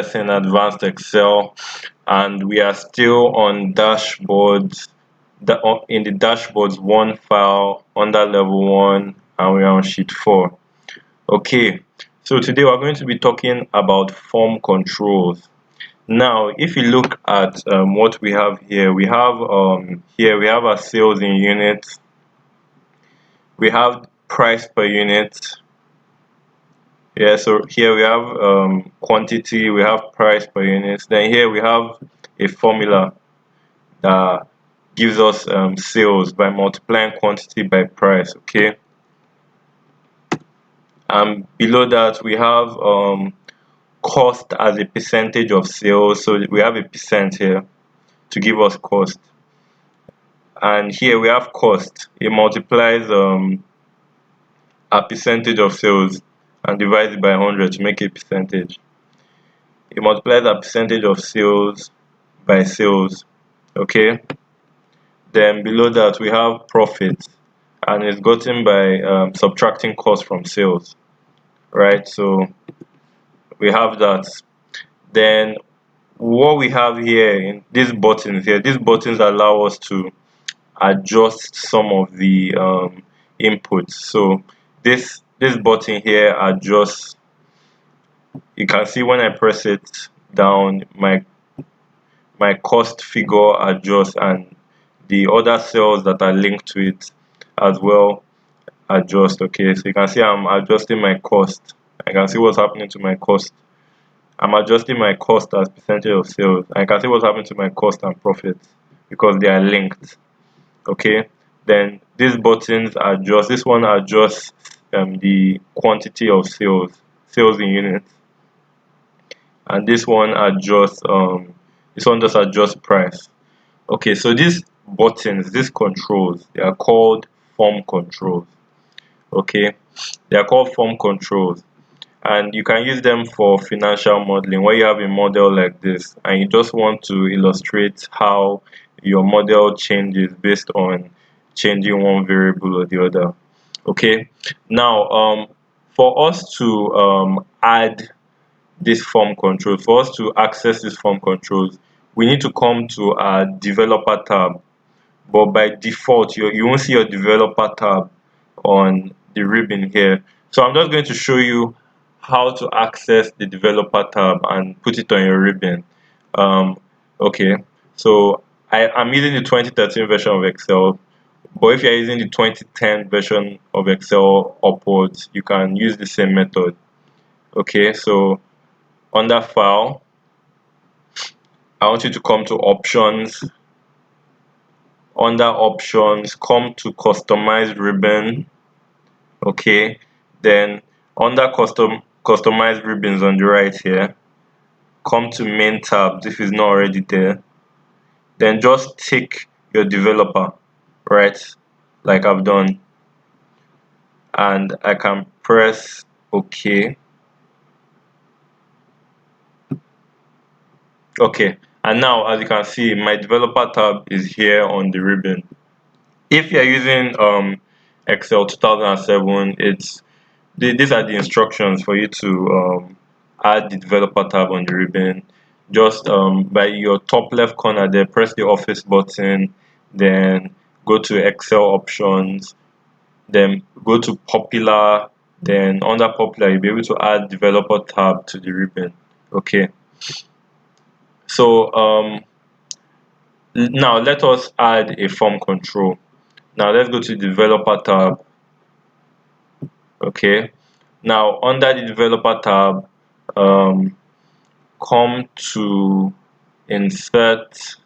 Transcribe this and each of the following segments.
in Advanced Excel, and we are still on dashboards. In the dashboards one file under level 1, and we are on sheet 4. Okay, so today we're going to be talking about form controls. Now, if you look at what we have here, we have our sales in units, we have price per unit. Yeah, so here we have quantity, we have price per unit. Then here we have a formula that gives us sales by multiplying quantity by price. Okay, and below that we have cost as a percentage of sales. So we have a percent here to give us cost, and here we have cost. It multiplies a percentage of sales and divides it by 100 to make a percentage. It multiplies a percentage of sales by sales. Okay, then below that we have profit, and it's gotten by subtracting cost from sales, right? So we have that. Then what we have here in these buttons allow us to adjust some of the inputs. So this button here adjusts. You can see when I press it down, my cost figure adjusts, and the other cells that are linked to it as well adjust. Okay, so you can see I'm adjusting my cost. I can see what's happening to my cost. I'm adjusting my cost as percentage of sales. I can see what's happening to my cost and profit because they are linked. Okay, then these buttons adjust. This one adjusts the quantity of sales in units, and this one just adjusts price. Okay, so these buttons, these controls, they are called form controls. Okay, they are called form controls, and you can use them for financial modeling. When you have a model like this and you just want to illustrate how your model changes based on changing one variable or the other. Okay, now for us to add this form control, for us to access this form controls, we need to come to our developer tab. But by default, you won't see your developer tab on the ribbon here. So I'm just going to show you how to access the developer tab and put it on your ribbon. um okay, so I'm using the 2013 version of Excel, but if you're using the 2010 version of Excel upwards, you can use the same method. Okay, so under file, I want you to come to options. Under options, come to customize ribbon. Okay, then under customized ribbons on the right here, come to main tabs if it's not already there. Then just tick your developer, right, like I've done, and I can press OK. Okay, and now as you can see, my developer tab is here on the ribbon. If you're using Excel 2007, these are the instructions for you to add the developer tab on the ribbon. Just by your top left corner there, press the office button, then go to Excel options, then go to popular, then under popular you'll be able to add developer tab to the ribbon. Okay, so now let us add a form control. Now let's go to developer tab. Okay, now under the developer tab, um, come to insert,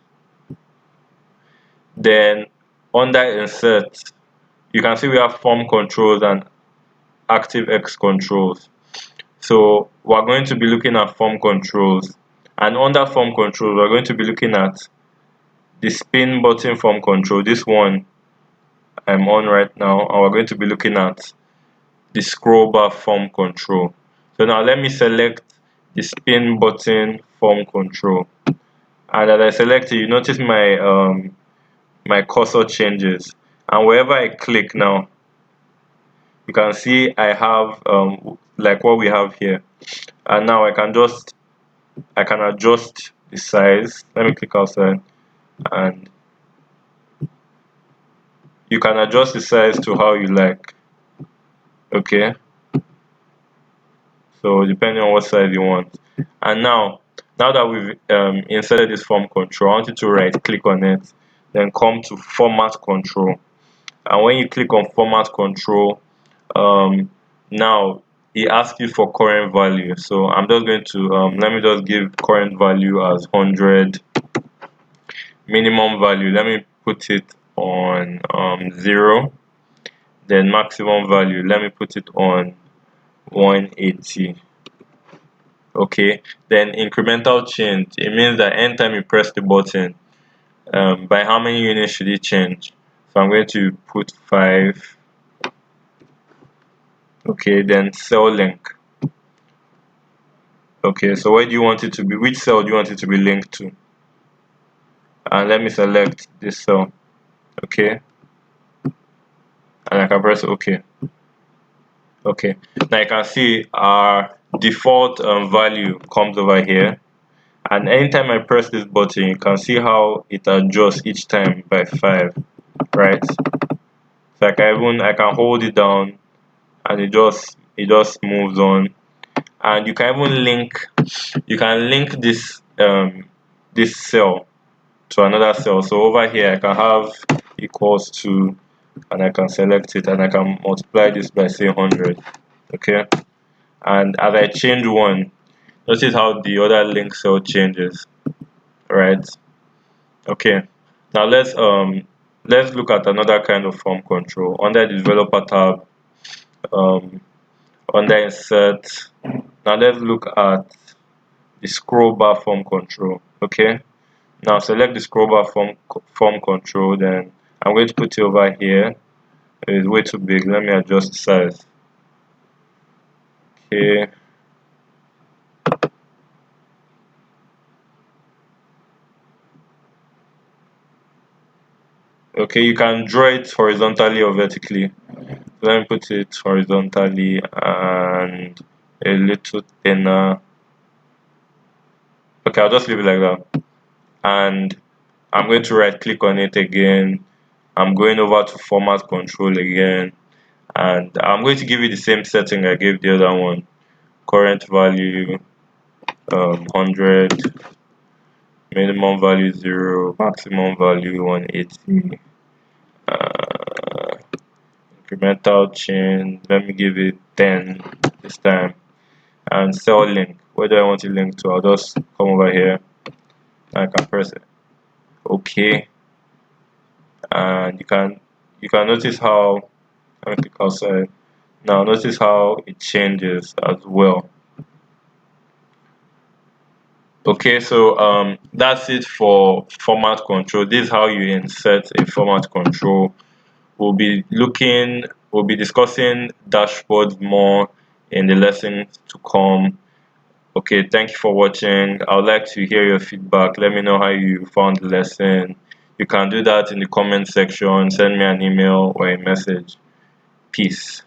then under insert you can see we have form controls and ActiveX controls. So we're going to be looking at form controls, and under form controls we're going to be looking at the spin button form control. This one I'm on right now, and we're going to be looking at the scroll bar form control. So now let me select the spin button form control, and as I select it, you notice my cursor changes, and wherever I click now, you can see I have like what we have here, and now I can just I can adjust the size. Let me click outside, and you can adjust the size to how you like. Okay, so depending on what size you want. And now that we've inserted this form control, I want you to right click on it, then come to format control. And when you click on format control, now it asks you for current value. So I'm just going to let me just give current value as 100. Minimum value, let me put it on 0. Then maximum value, let me put it on 180. Okay, then incremental change, it means that anytime you press the button, by how many units should it change? So I'm going to put 5. Okay, then cell link. Okay, so where do you want it to be? Which cell do you want it to be linked to? And let me select this cell. Okay, and I can press OK. Okay, now you can see our default value comes over here, and anytime I press this button, you can see how it adjusts each time by 5, right? So I can hold it down, and it just moves on. And you can even link this cell to another cell. So over here I can have equals to, and I can select it, and I can multiply this by say 100. Okay, and as I change one, notice how the other link cell changes, right? Okay, now let's look at another kind of form control under the developer tab. um Under insert, now let's look at the scroll bar form control. Okay, now select the scroll bar form control, then I'm going to put it over here. It's way too big, let me adjust the size. Okay, okay, you can draw it horizontally or vertically. So let me put it horizontally and a little thinner. Okay, I'll just leave it like that. And I'm going to right click on it again. I'm going over to format control again, and I'm going to give it the same setting I gave the other one. Current value 100, minimum value 0, maximum value 180. Incremental change, let me give it 10 this time. And cell link, where do I want it linked to? I'll just come over here, and I can press it OK, and you can notice how, let me click outside. Now notice how it changes as well. Okay, so that's it for format control. This is how you insert a format control. We'll be discussing dashboards more in the lessons to come. Okay, thank you for watching. I would like to hear your feedback. Let me know how you found the lesson. You can do that in the comment section, send me an email or a message. Peace.